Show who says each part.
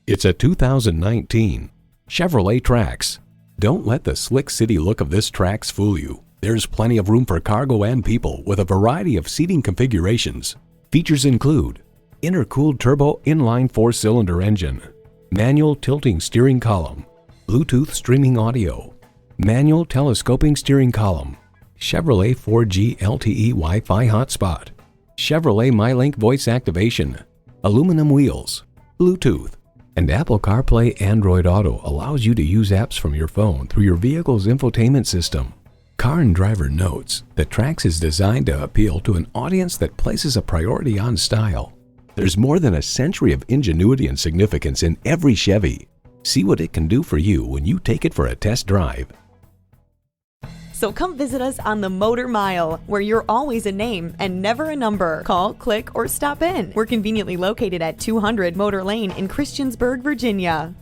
Speaker 1: It's a 2019 Chevrolet Trax. Don't let the slick city look of this Trax fool you. There's plenty of room for cargo and people with a variety of seating configurations. Features include intercooled turbo inline 4-cylinder engine, manual tilting steering column, Bluetooth streaming audio, manual telescoping steering column, Chevrolet 4G LTE Wi-Fi hotspot, Chevrolet MyLink voice activation, aluminum wheels, Bluetooth, and Apple CarPlay Android Auto allows you to use apps from your phone through your vehicle's infotainment system. Car and Driver notes that Trax is designed to appeal to an audience that places a priority on style. There's more than a century of ingenuity and significance in every Chevy. See what it can do for you when you take it for a test drive.
Speaker 2: So come visit us on the Motor Mile, where you're always a name and never a number. Call, click, or stop in. We're conveniently located at 200 Motor Lane in Christiansburg, Virginia.